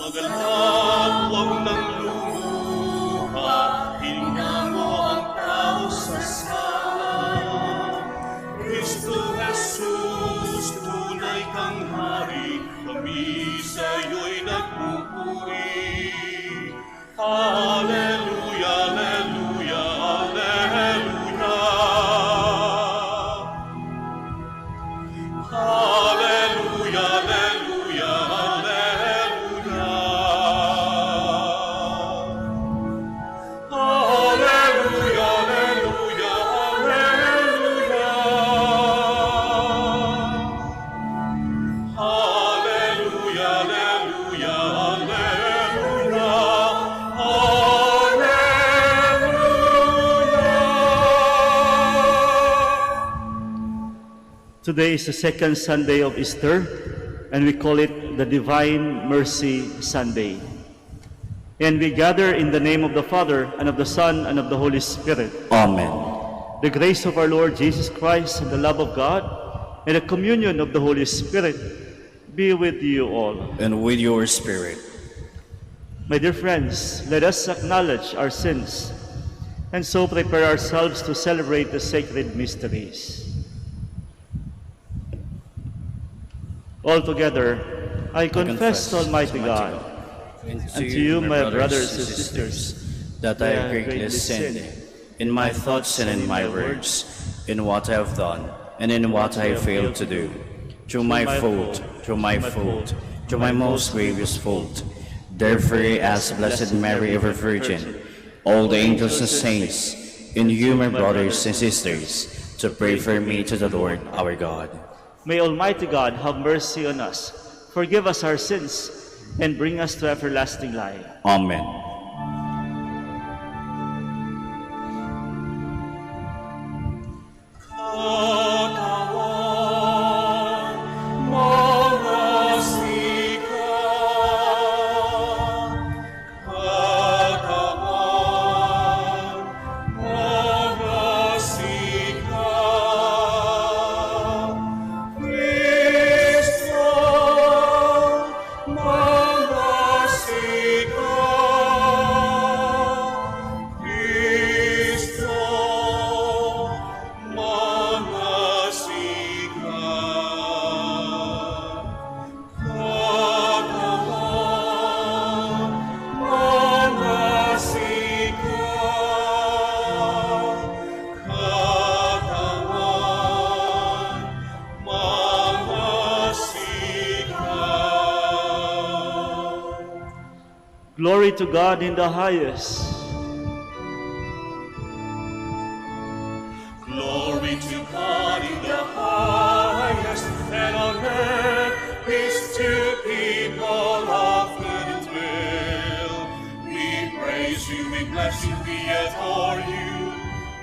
Magalak, huwag nang lumuha, hinamo ang tao sa sala. Kristo Jesus, tunay kang hari, kami sa'yo'y nagpupuri. Hallelujah, hallelujah, hallelujah. Hallelujah, hallelujah, hallelujah. Hallelujah, hallelujah, hallelujah. Hallelujah, hallelujah, hallelujah. Today is the second Sunday of Easter, and we call it the Divine Mercy Sunday. And we gather in the name of the Father, and of the Son, and of the Holy Spirit. Amen. The grace of our Lord Jesus Christ, and the love of God, and the communion of the Holy Spirit be with you all. And with your spirit. My dear friends, let us acknowledge our sins, and so prepare ourselves to celebrate the sacred mysteries. Altogether, I confess to Almighty God, and to you, my brothers and sisters, that I have greatly sinned in my thoughts and in my words, in what I have done and in what I have failed to do, through my fault, through my most grievous fault. Therefore, as Blessed Mary, ever Virgin, all the angels and saints, and you, my brothers and sisters, to pray for me to the Lord our God. May Almighty God have mercy on us, forgive us our sins, and bring us to everlasting life. Amen. Glory to God in the highest. Glory to God in the highest, and on earth peace to people of good will. We praise you, we bless you, we adore you,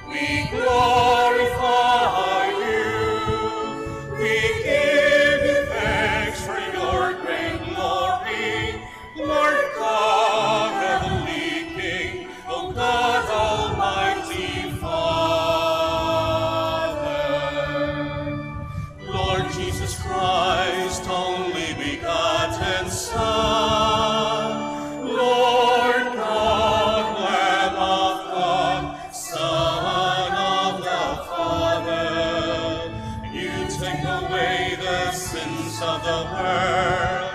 we glorify you. We give you thanks for your great glory, Lord God, heavenly King, O God, Almighty Father. Lord Jesus Christ, only begotten Son, Lord God, Lamb of God, Son of the Father, you take away the sins of the world.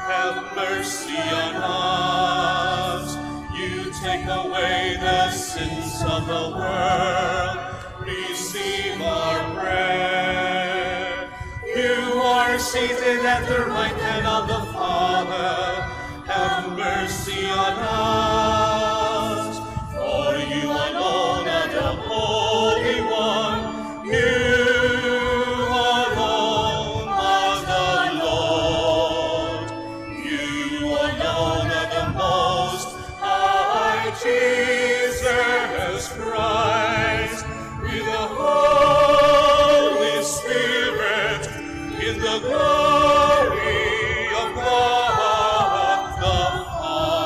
Have mercy on us. You take away the sins of the world. Receive our prayer. You are seated at the right hand of the Father. Have mercy on us. For you alone are the Holy One. You alone are the Lord. You alone are the Most High Jesus Christ, with the Holy Spirit, in the glory of God the Father.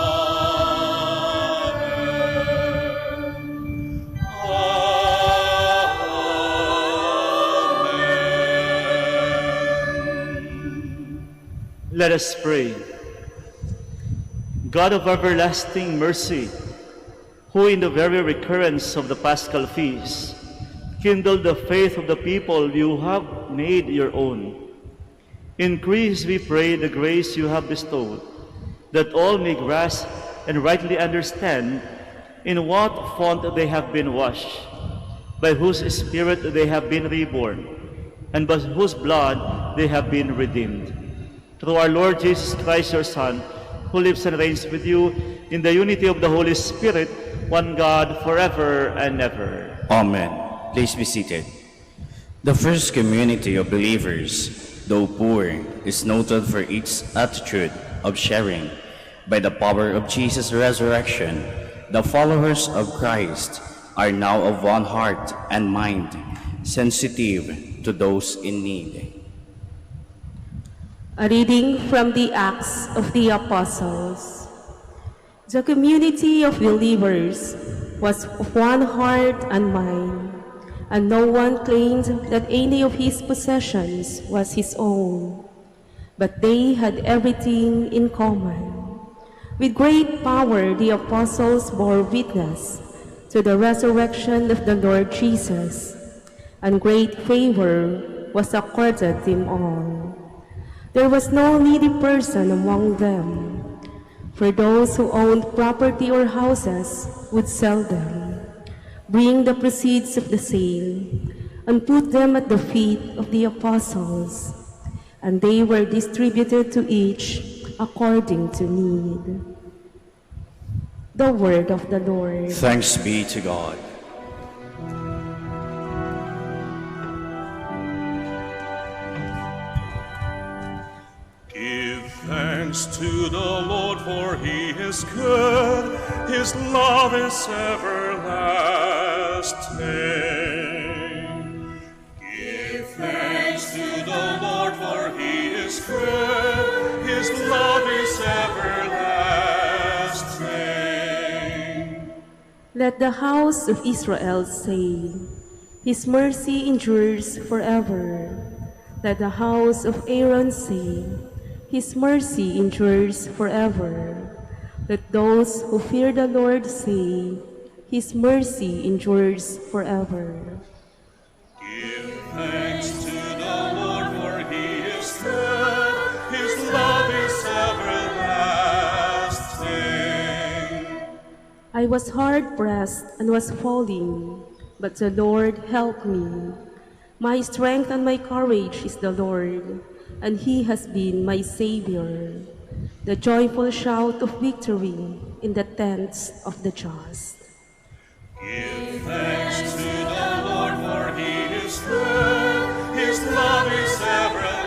Amen. Let us pray. God of everlasting mercy, who in the very recurrence of the Paschal feast kindled the faith of the people you have made your own, increase, we pray, the grace you have bestowed, that all may grasp and rightly understand in what font they have been washed, by whose Spirit they have been reborn, and by whose blood they have been redeemed. Through our Lord Jesus Christ, your Son, who lives and reigns with you in the unity of the Holy Spirit, one God, forever and ever. Amen. Please be seated. The first community of believers, though poor, is noted for its attitude of sharing. By the power of Jesus' resurrection, the followers of Christ are now of one heart and mind, sensitive to those in need. A reading from the Acts of the Apostles. The community of believers was of one heart and mind, and no one claimed that any of his possessions was his own, but they had everything in common. With great power the apostles bore witness to the resurrection of the Lord Jesus, and great favor was accorded them all. There was no needy person among them, for those who owned property or houses would sell them, bring the proceeds of the sale, and put them at the feet of the apostles, and they were distributed to each according to need. The word of the Lord. Thanks be to God. Give thanks to the Lord, for he is good. His love is everlasting. Give thanks to the Lord, for he is good. His love is everlasting. Let the house of Israel say, His mercy endures forever. Let the house of Aaron say, His mercy endures forever. Let those who fear the Lord say, His mercy endures forever. Give thanks to the Lord, for he is good. His love is everlasting. I was hard-pressed and was falling, but the Lord helped me. My strength and my courage is the Lord, and He has been my Savior. the joyful shout of victory in the tents of the just. Give thanks to the Lord, for he is good. His love is everlasting.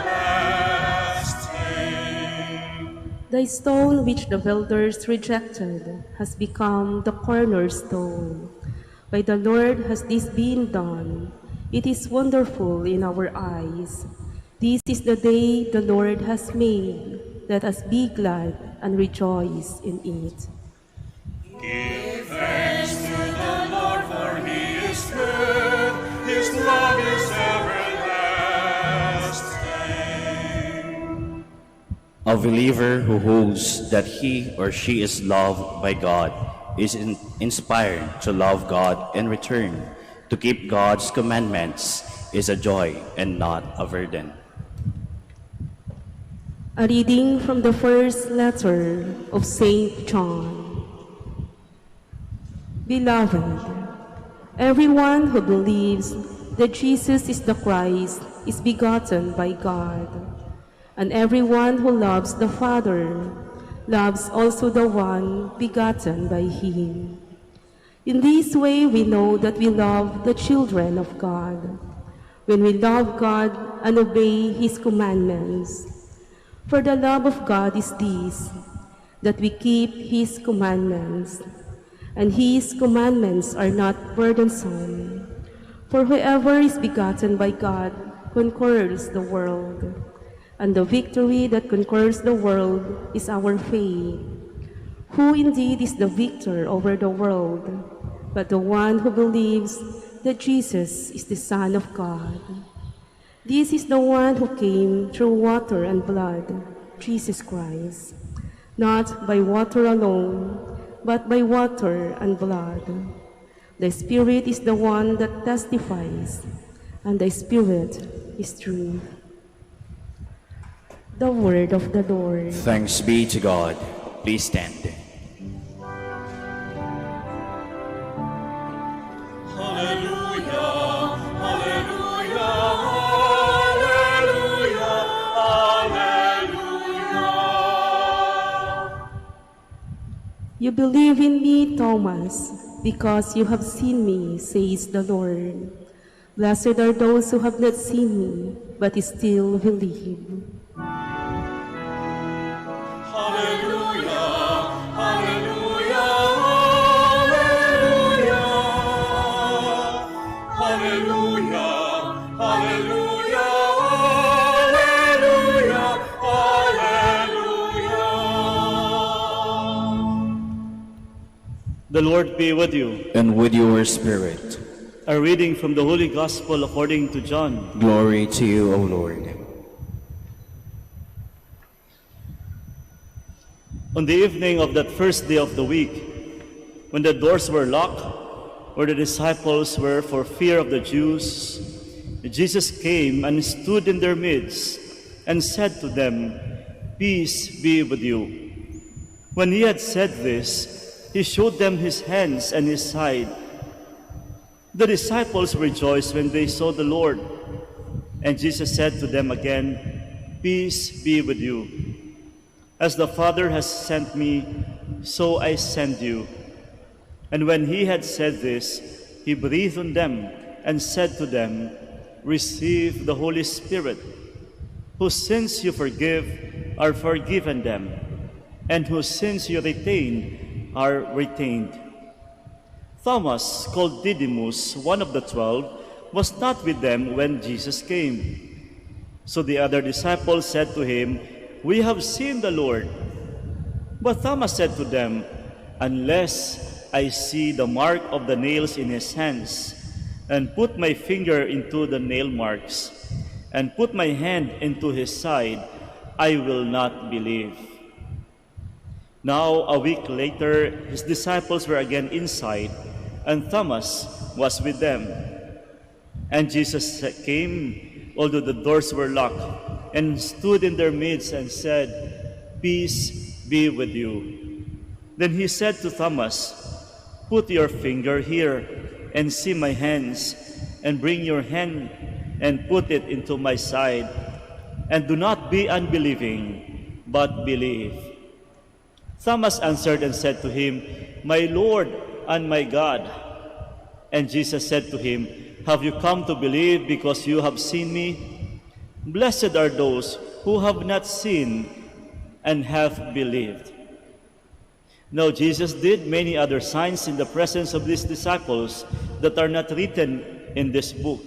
The stone which the builders rejected has become the cornerstone. By the Lord has this been done. It is wonderful in our eyes. This is the day the Lord has made. Let us be glad and rejoice in it. Give thanks to the Lord, for he is good. His love is everlasting. A believer who holds that he or she is loved by God is inspired to love God in return. To keep God's commandments is a joy and not a burden. A reading from the first letter of St. John. Beloved, everyone who believes that Jesus is the Christ is begotten by God, and everyone who loves the Father loves also the one begotten by him. In this way we know that we love the children of God, when we love God and obey his commandments. For the love of God is this, that we keep his commandments, and his commandments are not burdensome. For whoever is begotten by God conquers the world, and the victory that conquers the world is our faith. Who indeed is the victor over the world, but the one who believes that Jesus is the Son of God? This is the one who came through water and blood, Jesus Christ, not by water alone, but by water and blood. The Spirit is the one that testifies, and the Spirit is truth. The word of the Lord. Thanks be to God. Please stand. Hallelujah, hallelujah, hallelujah, hallelujah. You believe in me, Thomas, because you have seen me, says the Lord. Blessed are those who have not seen me, but still believe. Hallelujah, hallelujah, hallelujah, hallelujah, hallelujah, hallelujah, hallelujah. The Lord be with you. And with your spirit. A reading from the Holy Gospel according to John. Glory to you, O Lord. On the evening of that first day of the week, when the doors were locked, where the disciples were for fear of the Jews, Jesus came and stood in their midst and said to them, "Peace be with you." When he had said this, he showed them his hands and his side. The disciples rejoiced when they saw the Lord. And Jesus said to them again, "Peace be with you. As the Father has sent me, so I send you." And when he had said this, he breathed on them and said to them, "Receive the Holy Spirit. Whose sins you forgive are forgiven them, and whose sins you retain are retained." Thomas, called Didymus, one of the 12, was not with them when Jesus came. So the other disciples said to him, "We have seen the Lord." But Thomas said to them, "Unless I see the mark of the nails in his hands, and put my finger into the nail marks, and put my hand into his side, I will not believe." Now, a week later, his disciples were again inside, and Thomas was with them. And Jesus came, although the doors were locked, and stood in their midst and said, "Peace be with you." Then he said to Thomas, "Put your finger here and see my hands, and bring your hand and put it into my side, and do not be unbelieving, but believe." Thomas answered and said to him, "My Lord and my God." And Jesus said to him, "Have you come to believe because you have seen me? Blessed are those who have not seen and have believed." Now Jesus did many other signs in the presence of these disciples that are not written in this book.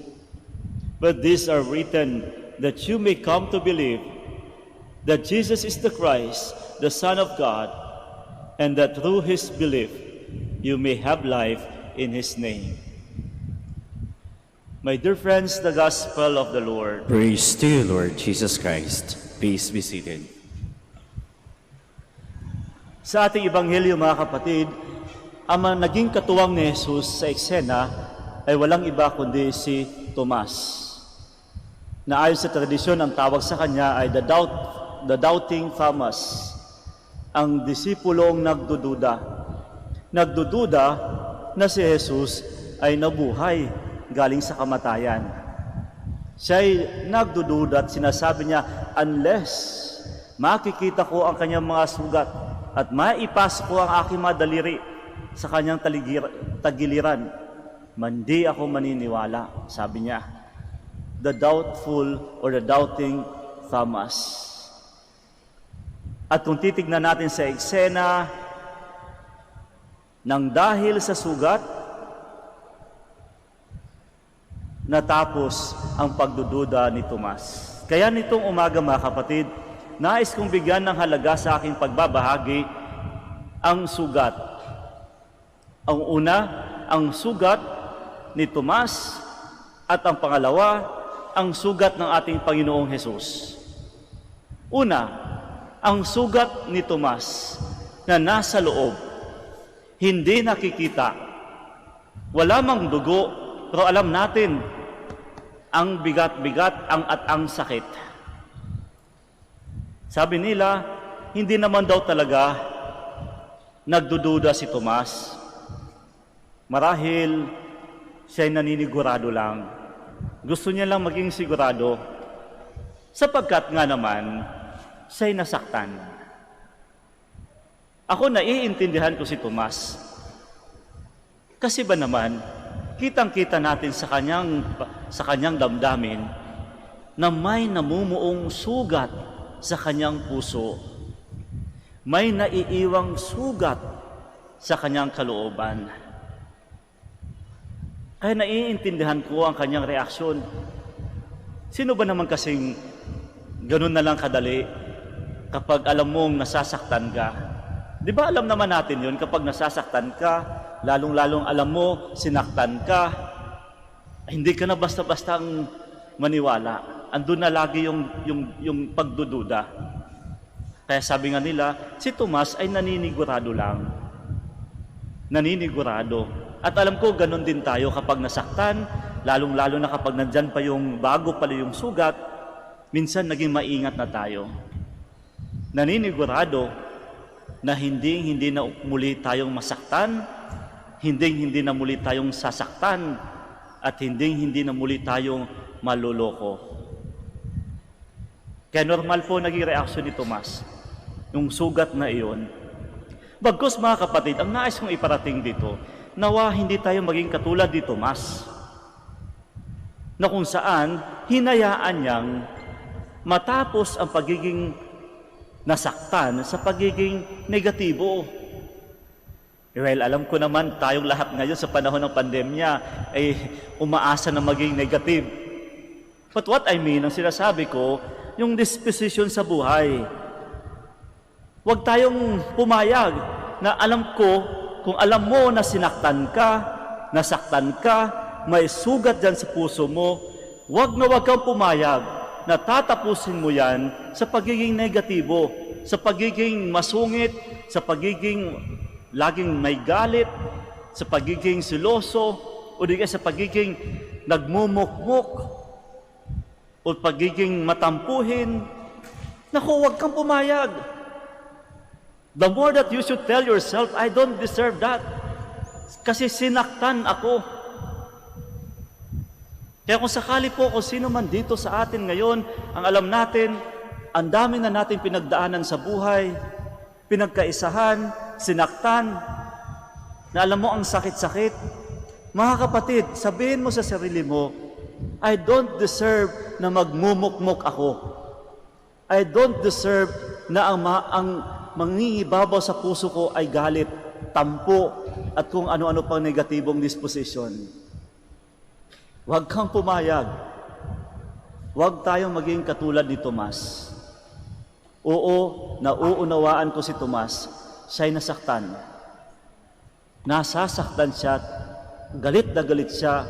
But these are written that you may come to believe that Jesus is the Christ, the Son of God, and that through his belief you may have life in his name. My dear friends, the Gospel of the Lord. Praise to you, Lord Jesus Christ. Please be seated. Sa ating Ebanghelyo, mga kapatid, ang naging katuwang ni Jesus sa eksena ay walang iba kundi si Tomas, na ayon sa tradisyon, ang tawag sa kanya ay the doubting Thomas, ang disipulong nagdududa. Nagdududa na si Jesus ay nabuhay galing sa kamatayan. Siya'y nagdududa at sinasabi niya, unless makikita ko ang kanyang mga sugat at maipasok ko ang aking mga daliri sa kanyang tagiliran, mandi ako maniniwala, sabi niya. The doubtful or the doubting Thomas. At kung titignan natin sa eksena, nang dahil sa sugat, natapos ang pagdududa ni Tomas. Kaya nitong umaga, mga kapatid, nais kong bigyan ng halaga sa aking pagbabahagi ang sugat. Ang una, ang sugat ni Tomas, at ang pangalawa, ang sugat ng ating Panginoong Hesus. Una, ang sugat ni Tomas na nasa loob, hindi nakikita. Wala mang dugo, pero alam natin, ang bigat-bigat, ang sakit. Sabi nila, hindi naman daw talaga nagdududa si Tomas. Marahil siya'y naninigurado lang. Gusto niya lang maging sigurado, sapagkat nga naman, siya'y nasaktan. Ako, naiintindihan ko si Tomas. Kasi ba naman, kitang-kita natin sa kanyang damdamin na may namumuong sugat sa kanyang puso. May naiiwang sugat sa kanyang kalooban. Kaya naiintindihan ko ang kanyang reaksyon. Sino ba naman kasing ganun na lang kadali kapag alam mong nasasaktan ka? Di ba alam naman natin yun, kapag nasasaktan ka, lalong-lalong alam mo, sinaktan ka, hindi ka na basta-bastang maniwala. Andun na lagi yung pagdududa. Kaya sabi nga nila, si Tomas ay naninigurado lang. Naninigurado. At alam ko, ganun din tayo kapag nasaktan, lalong-lalo na kapag nandyan pa yung bago pala yung sugat, minsan naging maingat na tayo. Naninigurado na hindi na muli tayong masaktan, hindi na muli tayong sasaktan, at hindi na muli tayong maluloko. Kaya normal po naging reaksyon ni Tomas, yung sugat na iyon. Bagkus, mga kapatid, ang nais kong iparating dito, nawa hindi tayo maging katulad ni Tomas, na kung saan hinayaan niyang matapos ang pagiging nasaktan sa pagiging negatibo. Well, alam ko naman tayong lahat ngayon sa panahon ng pandemya ay umaasa na maging negative. But what I mean, ang sinasabi ko, yung disposition sa buhay. Huwag tayong pumayag na alam ko, kung alam mo na sinaktan ka, nasaktan ka, may sugat dyan sa puso mo, huwag kang pumayag na tatapusin mo yan sa pagiging negatibo, sa pagiging masungit, sa pagiging laging may galit, sa pagiging siloso, o di kaya sa pagiging nagmumukmuk, o pagiging matampuhin. Naku, huwag kang pumayag. The more that you should tell yourself, I don't deserve that. Kasi sinaktan ako. Kaya kung sakali po, kung sino man dito sa atin ngayon, ang alam natin, ang dami na natin pinagdaanan sa buhay, pinagkaisahan, sinaktan, na alam mo ang sakit-sakit. Mga kapatid, sabihin mo sa sarili mo, I don't deserve na magmumukmok ako. I don't deserve na ang mangingibabaw sa puso ko ay galit, tampo, at kung ano-ano pang negatibong disposition. Huwag kang pumayag. Huwag tayong maging katulad ni Tomas. Oo, nauunawaan ko si Tomas. Siya'y nasaktan. Nasasaktan siya, galit na galit siya,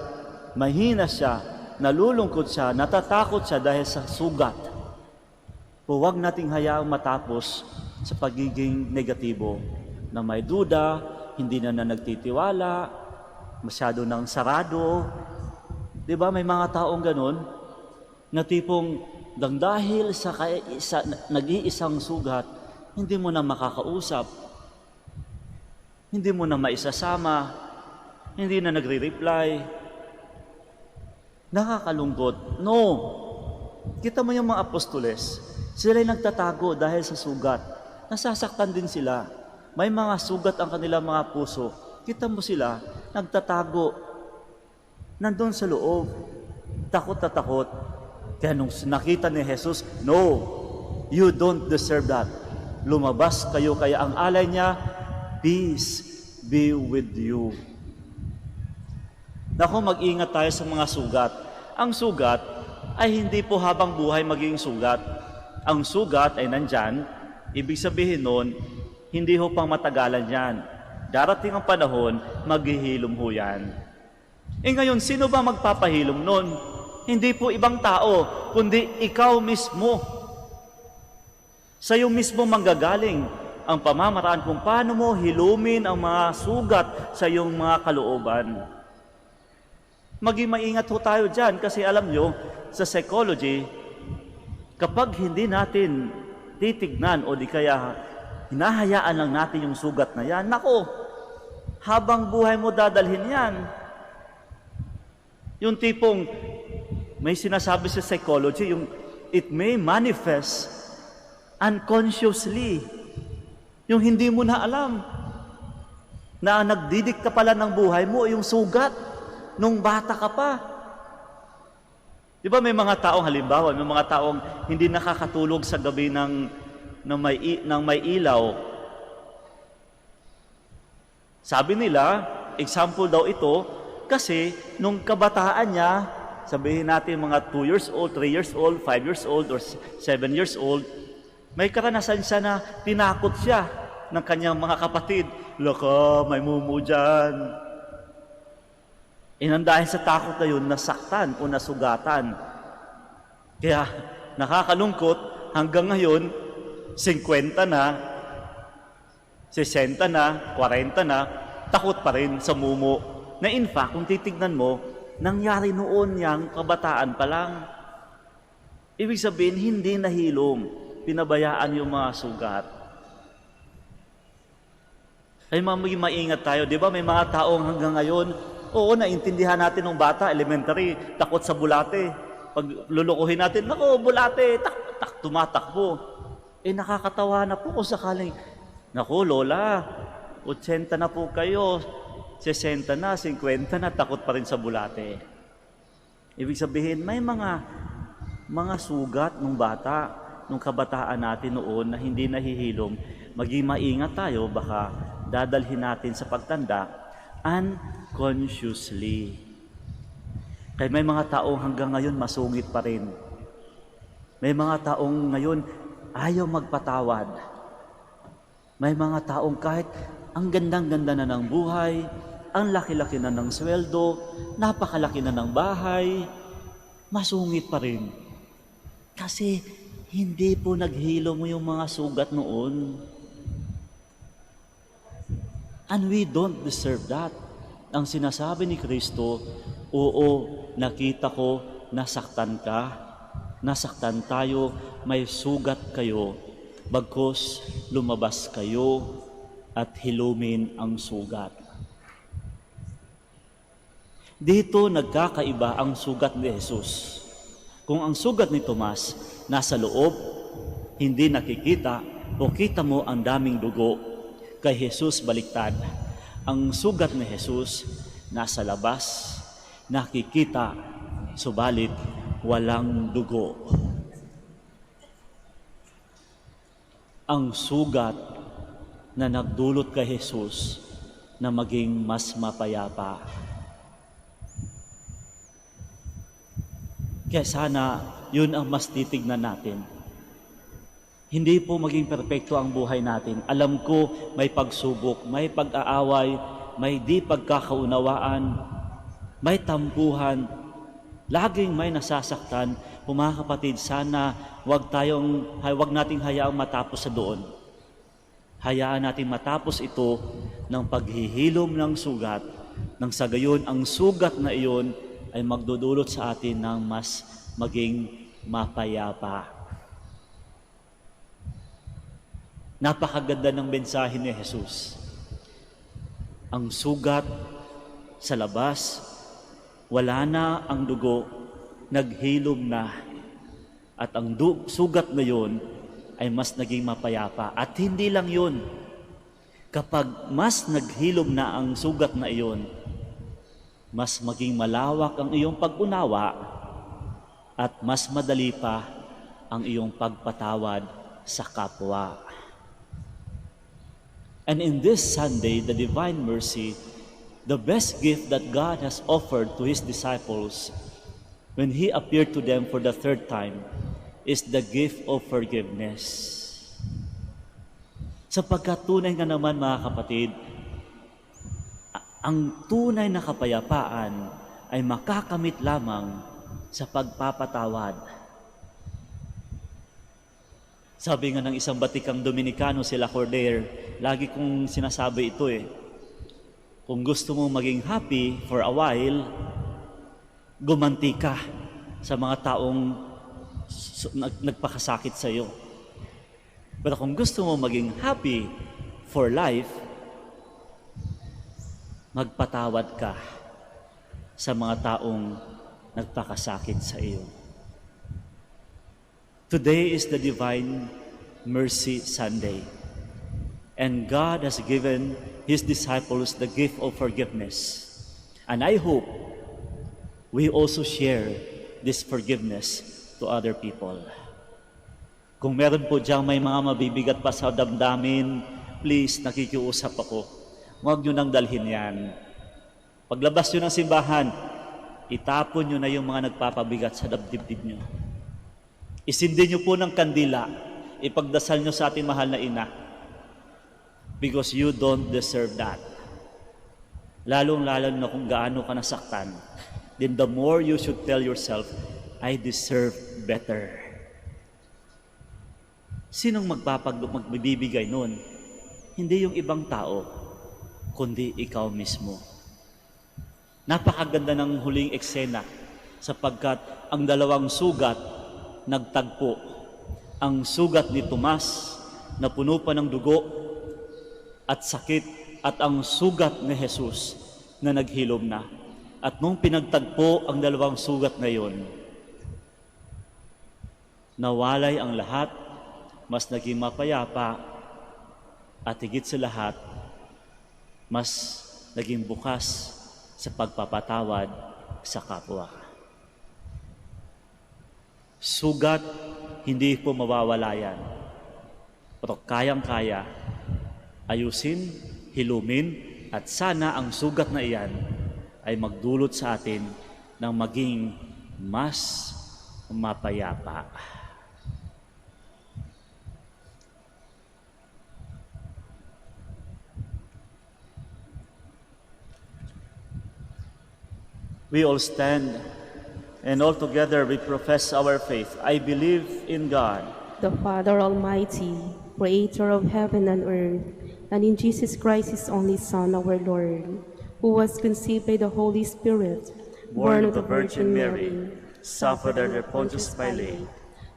mahina siya, nalulungkot siya, natatakot siya dahil sa sugat. Huwag nating hayaang matapos sa pagiging negatibo na may duda, hindi na nagtitiwala, masyado nang sarado. Di ba may mga taong ganun na tipong dahil sa nag-iisang sugat, hindi mo na makakausap, hindi mo na maisasama, hindi na nagre-reply. Nakakalungkot. No. Kita mo yung mga apostoles, sila'y nagtatago dahil sa sugat. Nasasaktan din sila. May mga sugat ang kanilang mga puso. Kita mo sila, nagtatago. Nandun sa loob. Takot na takot. Kaya nung nakita ni Jesus, no, you don't deserve that. Lumabas kayo, kaya ang alay niya, peace be with you. Naku, mag-ingat tayo sa mga sugat. Ang sugat ay hindi po habang buhay magiging sugat. Ang sugat ay nandyan, ibig sabihin nun, hindi ho pang matagalan yan. Darating ang panahon, maghihilom ho yan. Ngayon, sino ba magpapahilom nun? Hindi po ibang tao, kundi ikaw mismo. Sa iyo mismo manggagaling ang pamamaraan kung paano mo hilumin ang mga sugat sa iyong mga kalooban. Maging maingat ho tayo dyan kasi alam nyo, sa psychology, kapag hindi natin titignan o di kaya hinahayaan lang natin yung sugat na yan, nako, habang buhay mo dadalhin yan. Yung tipong may sinasabi sa psychology, yung it may manifest unconsciously. Yung hindi mo na alam na nagdidikta pala ng buhay mo, yung sugat nung bata ka pa. Di ba may mga taong halimbawa, may mga taong hindi nakakatulog sa gabi ng may ilaw. Sabi nila, example daw ito, kasi nung kabataan niya, sabihin natin mga 2 years old, 3 years old, 5 years old, or 7 years old, may karanasan siya na tinakot siya ng kanyang mga kapatid. Laka, may mumu dyan. Dahil sa takot na yun, nasaktan o nasugatan. Kaya nakakalungkot, hanggang ngayon, 50 na, 60 na, 40 na, takot pa rin sa mumu. Na in fact, kung titignan mo, nangyari noon yang kabataan pa lang. Ibig sabihin, hindi nahilom, pinabayaan yung mga sugat. Ay maging maingat tayo, di ba? May mga taong hanggang ngayon, oo, naintindihan natin ng bata, elementary, takot sa bulate. Pag lulukuhin natin, nako, bulate, tumatakbo. Nakakatawa na po kung sakaling, nako, lola, 80 na po kayo, 60 na, 50 na, takot pa rin sa bulate. Ibig sabihin, may mga sugat ng bata, nung kabataan natin noon na hindi nahihilom. Maging maingat tayo, baka dadalhin natin sa pagtanda unconsciously. Kaya may mga taong hanggang ngayon masungit pa rin. May mga taong ngayon ayaw magpatawad. May mga taong kahit ang gandang-ganda na ng buhay, ang laki-laki na ng sweldo, napakalaki na ng bahay, masungit pa rin. Kasi hindi po naghilo mo yung mga sugat noon. And we don't deserve that. Ang sinasabi ni Kristo, oo, nakita ko, nasaktan ka, nasaktan tayo, may sugat kayo, bagkus lumabas kayo at hilumin ang sugat. Dito nagkakaiba ang sugat ni Jesus. Kung ang sugat ni Tomas nasa loob, hindi nakikita o kita mo ang daming dugo. Kay Jesus baliktad. Ang sugat ni Jesus nasa labas, nakikita, subalit walang dugo. Ang sugat na nagdulot kay Jesus na maging mas mapayapa. Kaya sana yun ang mas titignan natin. Hindi po maging perpekto ang buhay natin. Alam ko may pagsubok, may pag-aaway, may di pagkakaunawaan, may tampuhan, laging may nasasaktan. Mga kapatid, sana wag nating hayaang matapos sa doon. Hayaan natin matapos ito ng paghihilom ng sugat, nang sa gayon ang sugat na iyon ay magdudulot sa atin ng mas maging mapayapa. Napakaganda ng mensahe ni Jesus. Ang sugat sa labas, wala na ang dugo, naghilom na. At ang sugat na yun ay mas naging mapayapa. At hindi lang yun. Kapag mas naghilom na ang sugat na iyon, mas maging malawak ang iyong pag-unawa at mas madali pa ang iyong pagpatawad sa kapwa. And in this Sunday, the Divine Mercy, the best gift that God has offered to His disciples when He appeared to them for the third time is the gift of forgiveness. Sapagkat tunay nga naman mga kapatid, ang tunay na kapayapaan ay makakamit lamang sa pagpapatawad. Sabi nga ng isang batikang Dominikano, sila Corder, lagi kong sinasabi ito kung gusto mo maging happy for a while, gumanti ka sa mga taong nagpakasakit sa iyo. Pero kung gusto mo maging happy for life, magpatawad ka sa mga taong nagpakasakit sa iyo. Today is the Divine Mercy Sunday, and God has given His disciples the gift of forgiveness. And I hope we also share this forgiveness to other people. Kung meron po diyang may mga mabibigat pa sa damdamin, please, nakikiusap ako. Huwag nyo nang dalhin yan. Paglabas nyo ng simbahan, itapon nyo na yung mga nagpapabigat sa dibdib nyo. Isindi nyo po ng kandila, ipagdasal nyo sa ating mahal na ina, because you don't deserve that. Lalong-lalo na kung gaano ka nasaktan, then the more you should tell yourself, I deserve better. Sinong magbibigay nun? Hindi yung ibang tao, kundi ikaw mismo. Napakaganda ng huling eksena sapagkat ang dalawang sugat nagtagpo. Ang sugat ni Tomas na puno pa ng dugo at sakit at ang sugat ni Jesus na naghilom na. At nung pinagtagpo ang dalawang sugat na yon, nawalay ang lahat, mas naging mapayapa at higit sa lahat, mas naging bukas sa pagpapatawad sa kapwa. Sugat, hindi po mawawala yan. Pero kayang-kaya, ayusin, hilumin, at sana ang sugat na iyan ay magdulot sa atin ng maging mas mapayapa. We all stand, and all together we profess our faith. I believe in God, the Father Almighty, creator of heaven and earth, and in Jesus Christ, His only Son, our Lord, who was conceived by the Holy Spirit, born of the Virgin Mary, suffered under Pontius Pilate,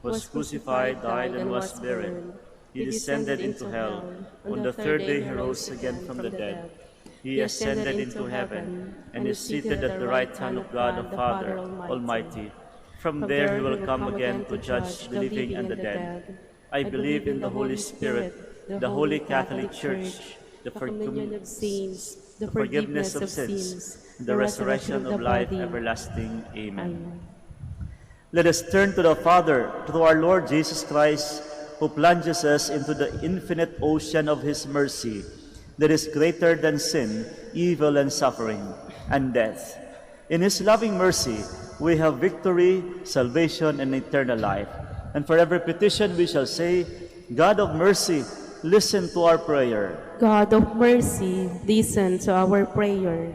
was crucified, died, and was buried. He descended into hell. On the third day He rose again from the dead. He ascended into heaven and is seated at the right hand of God the Father Almighty. From there He will come again to judge the living and the dead. I believe in the Holy Spirit, the Holy Catholic Church, the communion of saints, the forgiveness of sins, and the resurrection of life everlasting. Amen. Let us turn to the Father, to our Lord Jesus Christ, who plunges us into the infinite ocean of His mercy that is greater than sin, evil and suffering, and death. In His loving mercy, we have victory, salvation, and eternal life. And for every petition we shall say, God of mercy, listen to our prayer. God of mercy, listen to our prayer.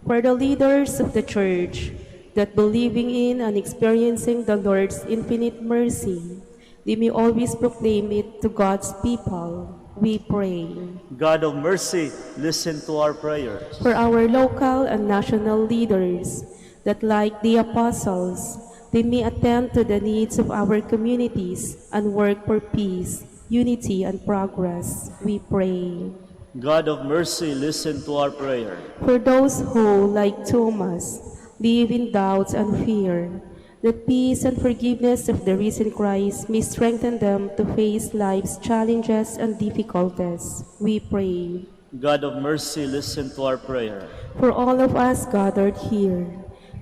For the leaders of the Church, that believing in and experiencing the Lord's infinite mercy, they may always proclaim it to God's people, we pray. God of mercy, listen to our prayers. For our local and national leaders, that like the apostles, they may attend to the needs of our communities and work for peace, unity, and progress, we pray. God of mercy, listen to our prayer. For those who, like Thomas, live in doubts and fear, that peace and forgiveness of the risen Christ may strengthen them to face life's challenges and difficulties, we pray. God of mercy, listen to our prayer. For all of us gathered here,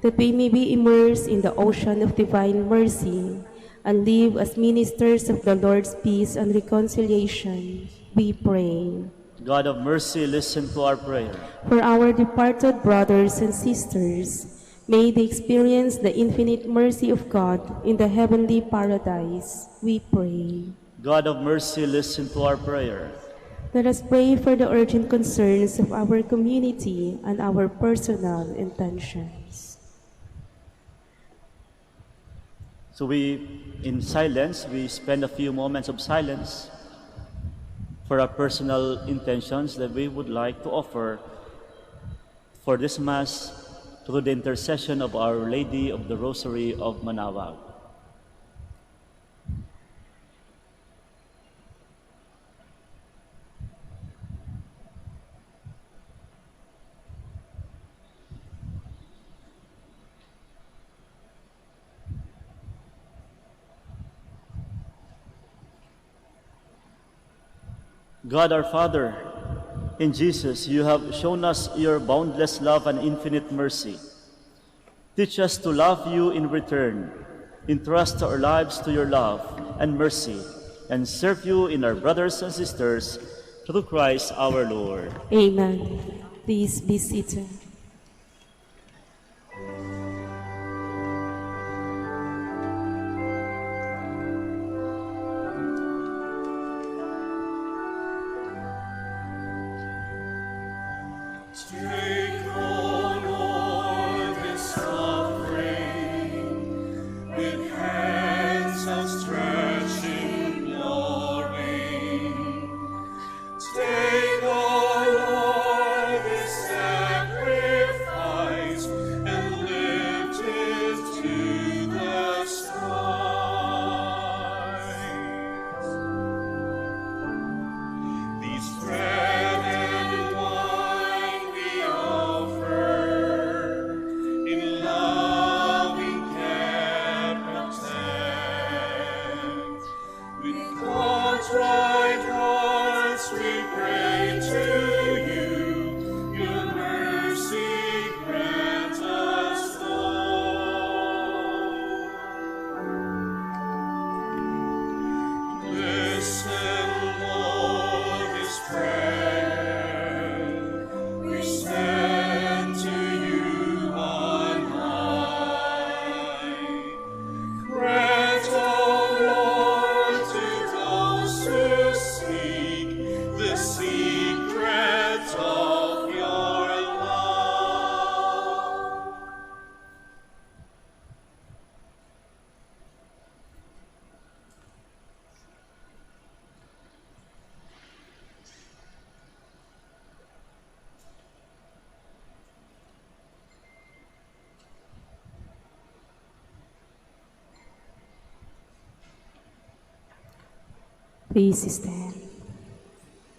that we may be immersed in the ocean of divine mercy and live as ministers of the Lord's peace and reconciliation, we pray. God of mercy, listen to our prayer. For our departed brothers and sisters, may they experience the infinite mercy of God in the heavenly paradise, we pray. God of mercy, listen to our prayer. Let us pray for the urgent concerns of our community and our personal intentions. So in silence, we spend a few moments of silence for our personal intentions that we would like to offer for this Mass through the intercession of Our Lady of the Rosary of Manaoag. God our Father, in Jesus, you have shown us your boundless love and infinite mercy. Teach us to love you in return, entrust our lives to your love and mercy, and serve you in our brothers and sisters, through Christ our Lord. Amen. Please be seated. Take on all this suffering with hands outstretched in glory. Take on all this sacrifice and lift it to the skies. These bread and wine we offer, in loving care protect. With contrite hearts we pray to you, your mercy grant us all. Listen, Lord, this prayer. We stand to you on high. Grant, O Lord, to those who seek the secret of your love. Please stand.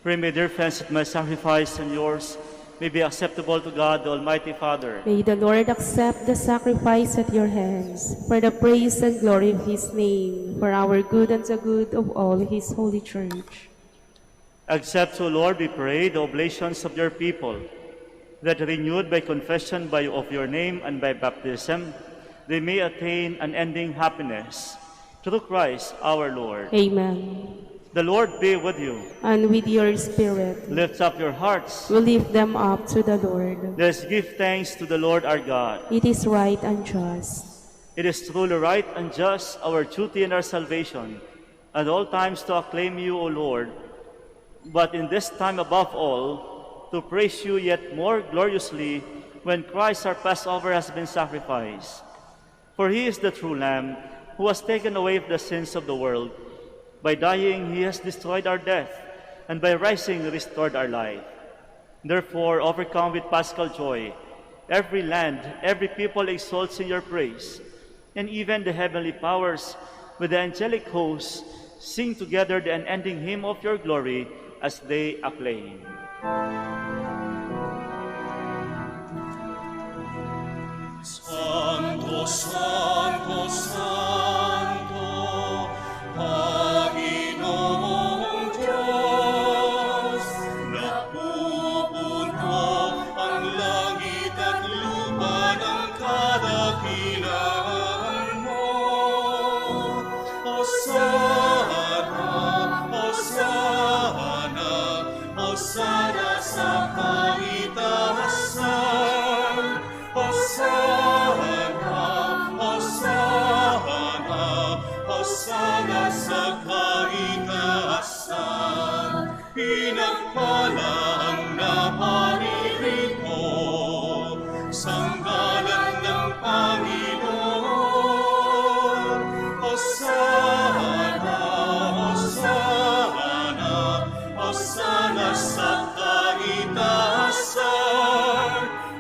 Pray, my dear friends, that my sacrifice and yours may be acceptable to God, the Almighty Father. May the Lord accept the sacrifice at your hands for the praise and glory of his name, for our good and the good of all his holy church. Accept, O Lord, we pray, the oblations of your people, that renewed by confession of your name and by baptism, they may attain unending happiness. Through Christ our Lord. Amen. The Lord be with you. And with your spirit, Lift up your hearts. we lift them up to the Lord. Let us give thanks to the Lord our God. It is right and just. It is truly right and just, our duty and our salvation, at all times to acclaim you, O Lord, but in this time above all, to praise you yet more gloriously when Christ our Passover has been sacrificed. For he is the true Lamb who has taken away the sins of the world. By dying, he has destroyed our death, and by rising, restored our life. Therefore, overcome with paschal joy, every land, every people exalts in your praise, and even the heavenly powers with the angelic hosts sing together the unending hymn of your glory as they acclaim. Santo, Santo, Santo, Panginoong Diyos, napupuno ang langit at lupa ng kadakilaan mo. Hosana, Hosana, Hosana sa kaitaasan. Hosana, Hosana, Hosana sa kaitaasan. Pinagpala ang naparirito sa ngalan ng Panginoon. Hosana, Hosana, Hosana sa kaitaasan.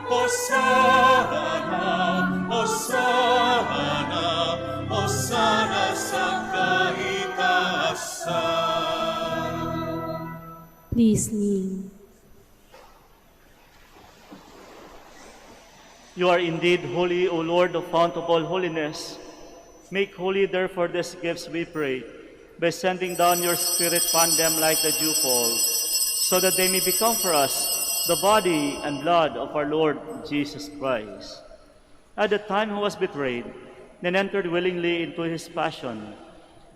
Hosana, Hosana, Hosana sa kaitaasan. Please kneel. You are indeed holy, O Lord, the fount of all holiness. Make holy, therefore, these gifts, we pray, by sending down your Spirit upon them like the dewfall, so that they may become for us the body and blood of our Lord Jesus Christ. At the time he was betrayed, and entered willingly into his passion,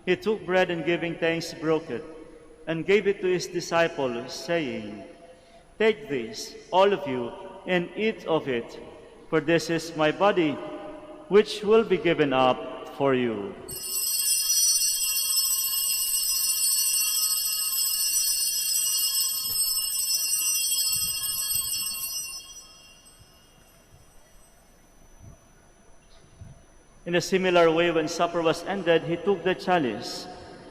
he took bread and giving thanks, broke it, and gave it to his disciples, saying, "Take this, all of you, and eat of it, for this is my body, which will be given up for you." In a similar way, when supper was ended, he took the chalice,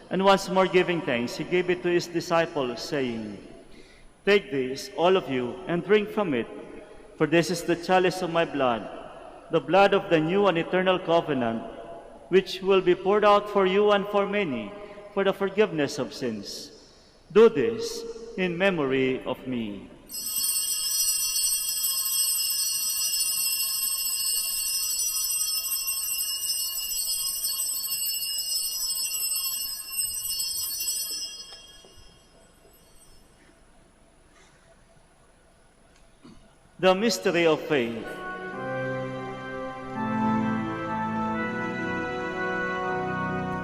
and once more giving thanks, he gave it to his disciples, saying, "Take this, all of you, and drink from it, for this is the chalice of my blood, the blood of the new and eternal covenant, which will be poured out for you and for many, for the forgiveness of sins. Do this in memory of me." The mystery of faith.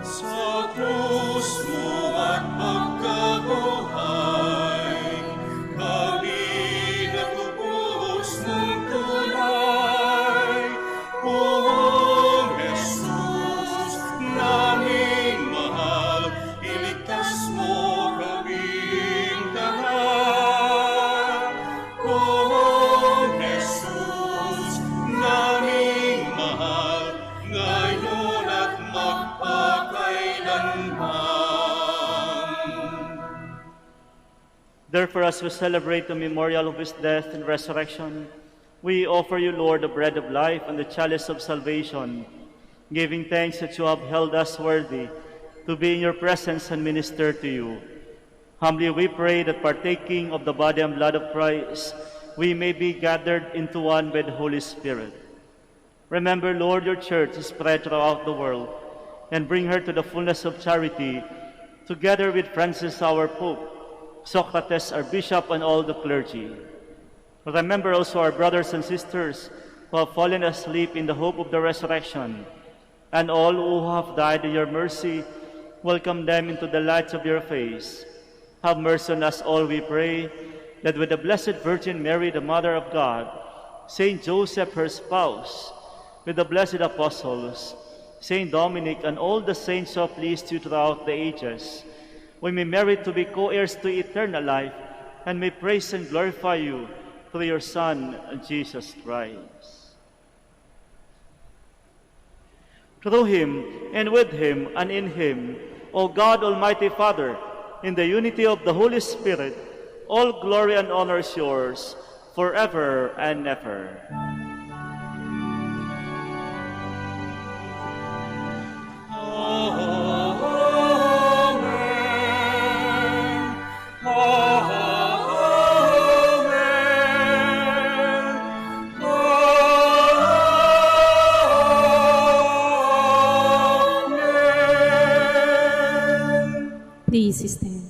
Sa krus mo at pagkabuhay, kami natubos mong tunay. Poong Jesus, naming mahal, iligtas mo kaming tanan. Poong Jesus, naming mahal, ngayon at Therefore, as we celebrate the memorial of his death and resurrection, we offer you, Lord, the bread of life and the chalice of salvation, giving thanks that you have held us worthy to be in your presence and minister to you. Humbly we pray that partaking of the body and blood of Christ, we may be gathered into one by the Holy Spirit. Remember, Lord, your church is spread throughout the world, and bring her to the fullness of charity, together with Francis our Pope, Socrates our Bishop, and all the clergy. Remember also our brothers and sisters who have fallen asleep in the hope of the resurrection, and all who have died in your mercy. Welcome them into the light of your face. Have mercy on us all, we pray, that with the Blessed Virgin Mary, the Mother of God, Saint Joseph, her spouse, with the blessed apostles, Saint Dominic, and all the saints who have pleased you throughout the ages, we may merit to be co-heirs to eternal life, and may praise and glorify you through your Son, Jesus Christ. Through him, and with him, and in him, O God, Almighty Father, in the unity of the Holy Spirit, all glory and honor is yours, forever and ever. Please stand.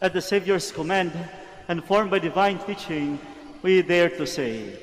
At the Savior's command, and formed by divine teaching, we dare to say,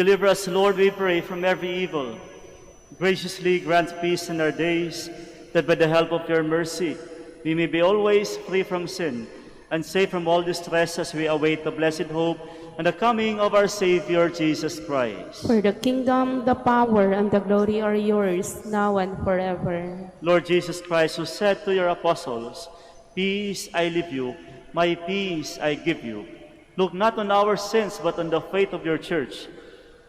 deliver us, Lord, we pray, from every evil. Graciously grant peace in our days, that by the help of your mercy, we may be always free from sin, and safe from all distress as we await the blessed hope and the coming of our Savior, Jesus Christ. For the kingdom, the power, and the glory are yours, now and forever. Lord Jesus Christ, who said to your apostles, "Peace I leave you, my peace I give you," look not on our sins, but on the faith of your church,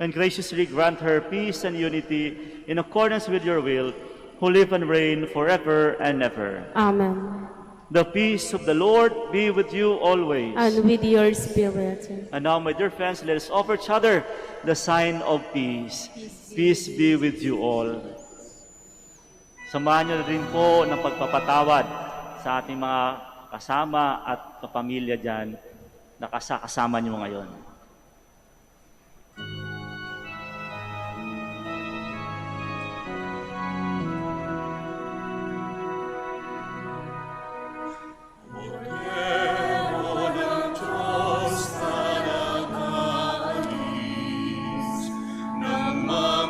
and graciously grant her peace and unity in accordance with your will, who live and reign forever and ever. Amen. The peace of the Lord be with you always. And with your spirit. And now, my dear friends, let us offer each other the sign of peace. Peace be with you all. Samahan niyo rin po ng pagpapatawad sa ating mga kasama at kapamilya dyan na kasama niyo ngayon. Ng mga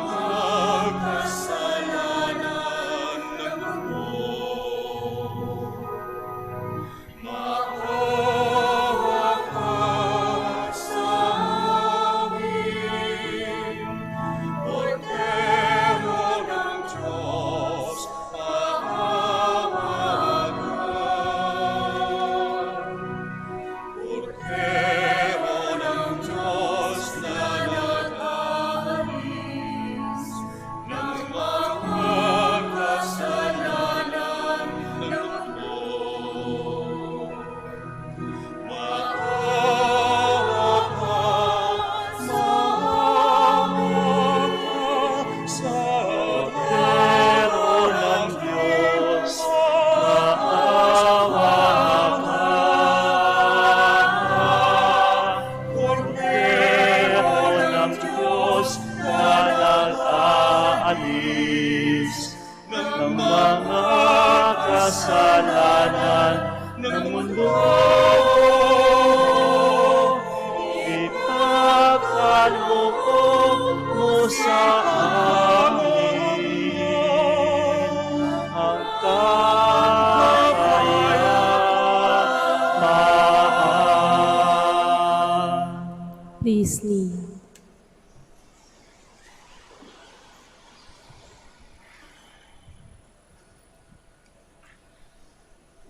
Please kneel.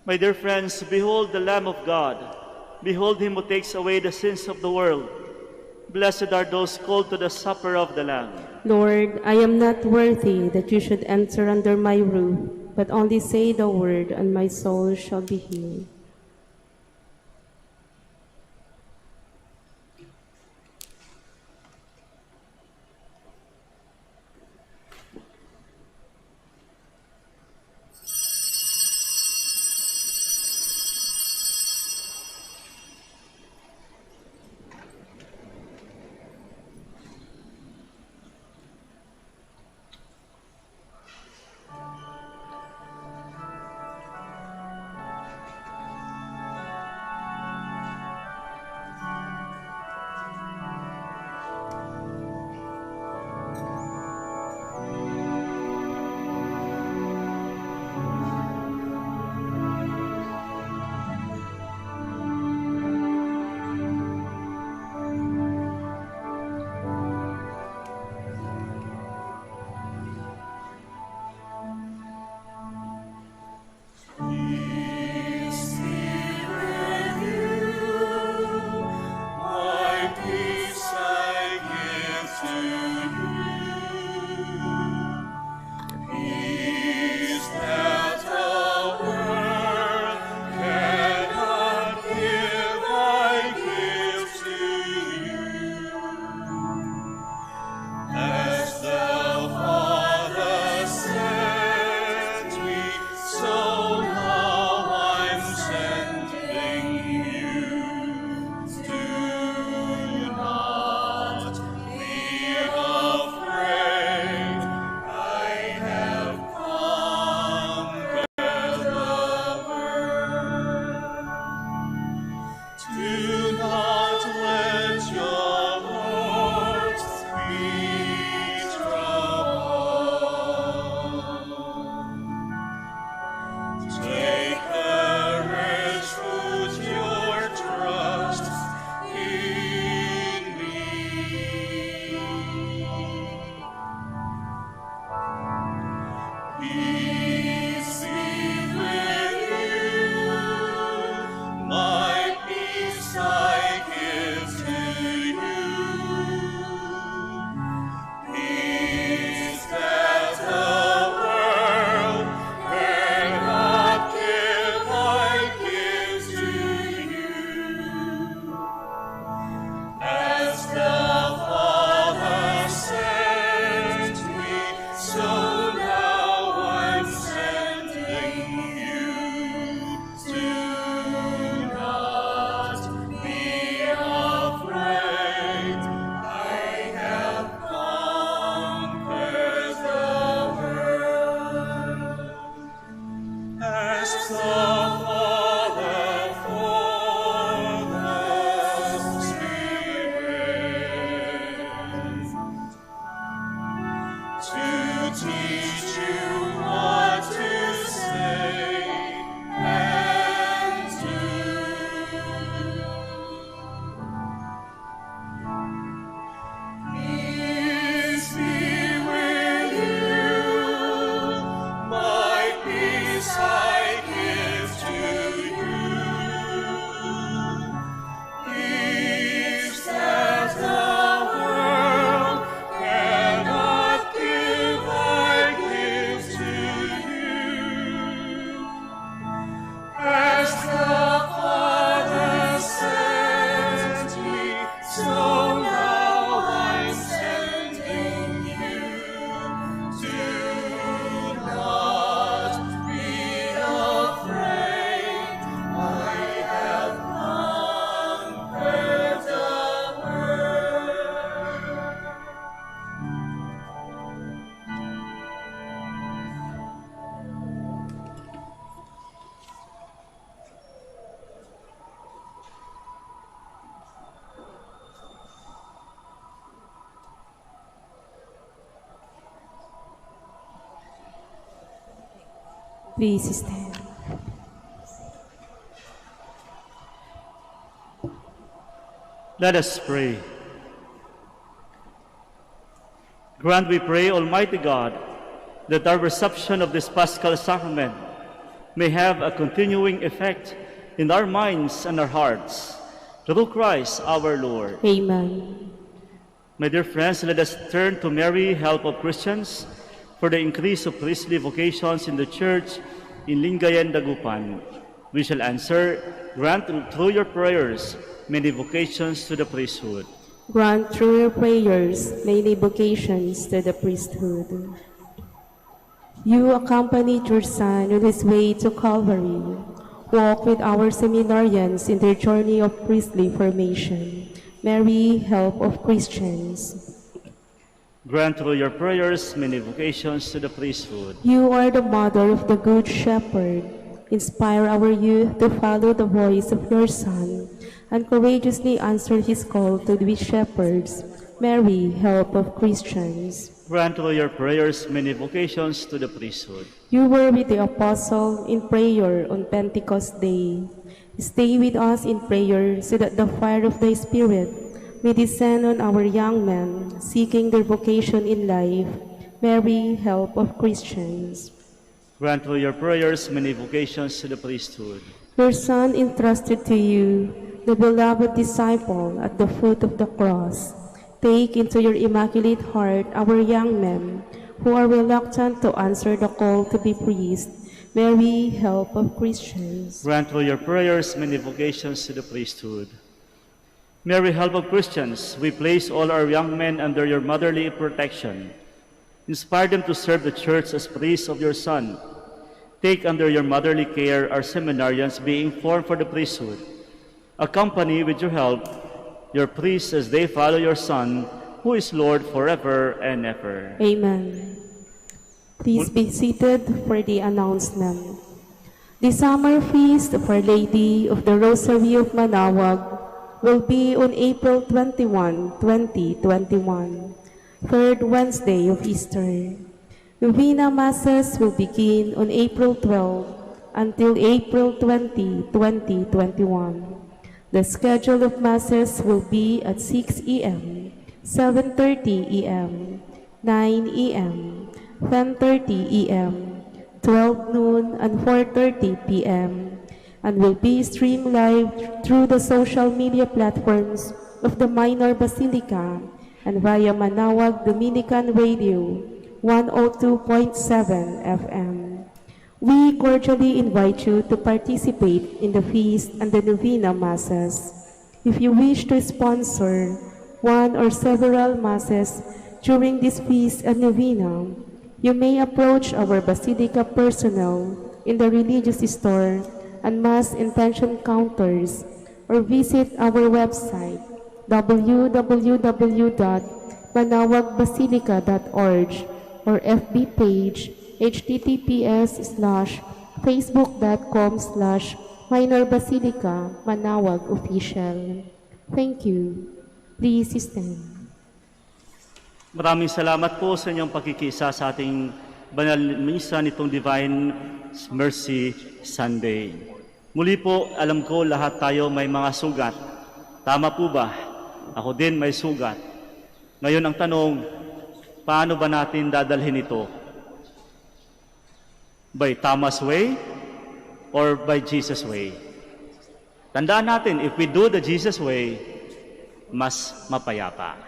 My dear friends, behold the Lamb of God. Behold him who takes away the sins of the world. Blessed are those called to the supper of the Lamb. Lord, I am not worthy that you should enter under my roof, but only say the word, and my soul shall be healed. Please stand. Let us pray. Grant, we pray, Almighty God, that our reception of this Paschal Sacrament may have a continuing effect in our minds and our hearts. Through Christ our Lord. Amen. My dear friends, let us turn to Mary, help of Christians, for the increase of priestly vocations in the Church in Lingayen, Dagupan. We shall answer, grant through your prayers many vocations to the priesthood. Grant through your prayers many vocations to the priesthood. You accompanied your Son on his way to Calvary. Walk with our seminarians in their journey of priestly formation. Mary, help of Christians. Grant through your prayers many vocations to the priesthood. You are the mother of the Good Shepherd. Inspire our youth to follow the voice of your Son and courageously answer his call to be shepherds. Mary, help of Christians. Grant through your prayers many vocations to the priesthood. You were with the apostle in prayer on Pentecost Day. Stay with us in prayer so that the fire of the Spirit may descend on our young men seeking their vocation in life. Mary, help of Christians. Grant through your prayers many vocations to the priesthood. Your Son entrusted to you, the beloved disciple at the foot of the cross. Take into your immaculate heart our young men who are reluctant to answer the call to be priests. Mary, help of Christians. Grant through your prayers many vocations to the priesthood. Mary, help of Christians, we place all our young men under your motherly protection. Inspire them to serve the Church as priests of your Son. Take under your motherly care our seminarians being formed for the priesthood. Accompany with your help your priests as they follow your Son, who is Lord forever and ever. Amen. Please be seated for the announcement. The summer feast of Our Lady of the Rosary of Manaoag will be on April 21, 2021, third Wednesday of Easter. Novena Masses will begin on April 12 until April 20, 2021. The schedule of Masses will be at 6 a.m., 7:30 a.m., 9 a.m., 10:30 a.m., 12 noon, and 4:30 p.m., and will be streamed live through the social media platforms of the Minor Basilica and via Manaoag Dominican Radio 102.7 FM. We cordially invite you to participate in the feast and the Novena Masses. If you wish to sponsor one or several Masses during this feast and Novena, you may approach our Basilica personnel in the religious store and Mass intention counters, or visit our website www.manawagbasilica.org or FB page https:/facebook.com/minorbasilica Manaoag official. Thank you. Please stand. Maraming salamat po sa inyong pakikisa sa ating banal misa nitong Divine Mercy Sunday. Muli po, alam ko lahat tayo may mga sugat. Tama po ba? Ako din may sugat. Ngayon ang tanong, paano ba natin dadalhin ito? By Thomas' way or by Jesus' way? Tandaan natin, if we do the Jesus way, mas mapayapa.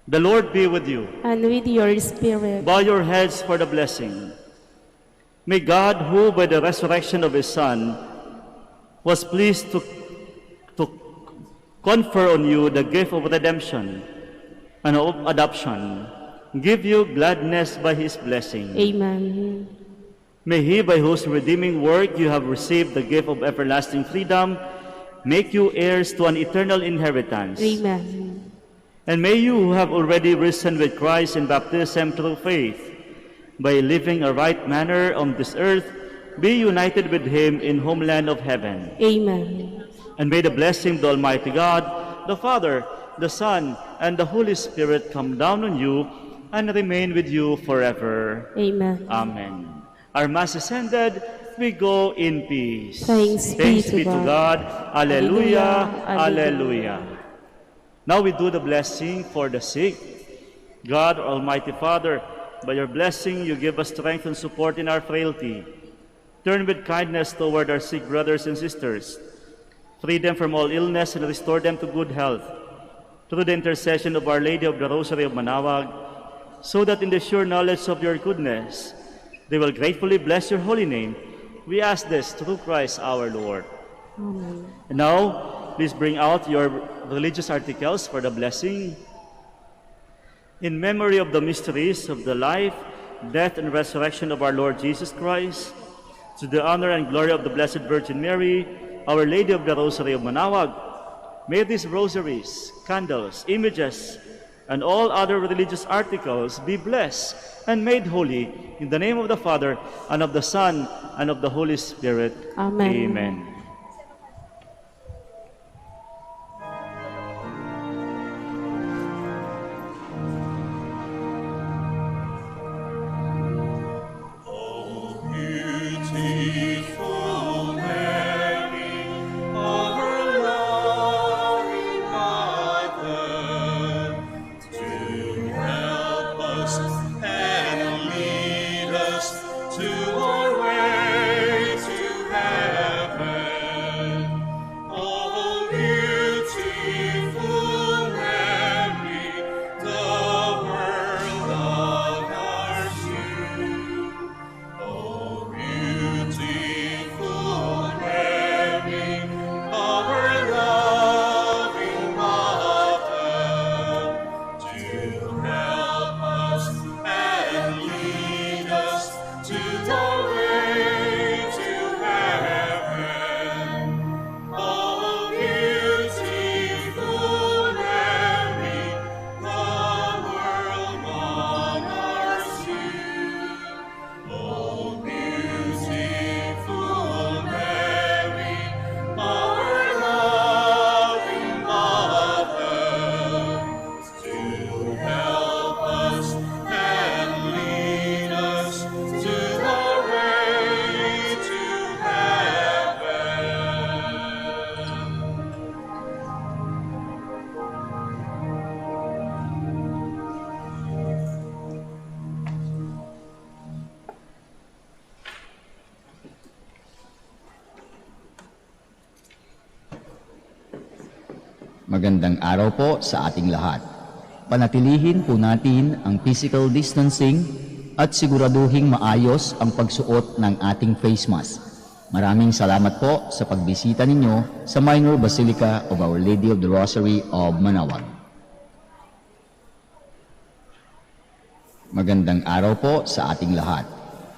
The Lord be with you. And with your spirit. Bow your heads for the blessing. May God, who by the resurrection of His Son was pleased to confer on you the gift of redemption and of adoption, give you gladness by His blessing. Amen. May He, by whose redeeming work you have received the gift of everlasting freedom, make you heirs to an eternal inheritance. Amen. And may you, who have already risen with Christ in baptism through faith, by living a right manner on this earth, be united with Him in homeland of heaven. Amen. And may the blessing of the Almighty God, the Father, the Son, and the Holy Spirit come down on you and remain with you forever. Amen. Amen. Our Mass is ended. We go in peace. Thanks be to God. Alleluia. Alleluia. Alleluia. Now we do the blessing for the sick. God, our Almighty Father, by your blessing you give us strength and support in our frailty. Turn with kindness toward our sick brothers and sisters. Free them from all illness and restore them to good health. Through the intercession of Our Lady of the Rosary of Manaoag, so that in the sure knowledge of your goodness, they will gratefully bless your holy name. We ask this through Christ our Lord. Amen. And now, please bring out your religious articles for the blessing. In memory of the mysteries of the life, death, and resurrection of our Lord Jesus Christ, to the honor and glory of the Blessed Virgin Mary, Our Lady of the Rosary of Manaoag, may these rosaries, candles, images, and all other religious articles be blessed and made holy in the name of the Father, and of the Son, and of the Holy Spirit. Amen. Amen. Beautiful Mary, our loving Mother, to help us and lead us to our way to heaven. Oh, beautiful Mary, the world honors you. Oh, beautiful Mary, our loving Mother, to help us and lead us to the way to heaven. Oh, beautiful Mary, the world honors you. Oh, beautiful Mary, our loving Mother, to help us and lead us to the way to heaven. Magandang araw po sa ating lahat. Panatilihin po natin ang physical distancing at siguraduhing maayos ang pagsuot ng ating face mask. Maraming salamat po sa pagbisita ninyo sa Minor Basilica of Our Lady of the Rosary of Manaoag. Magandang araw po sa ating lahat.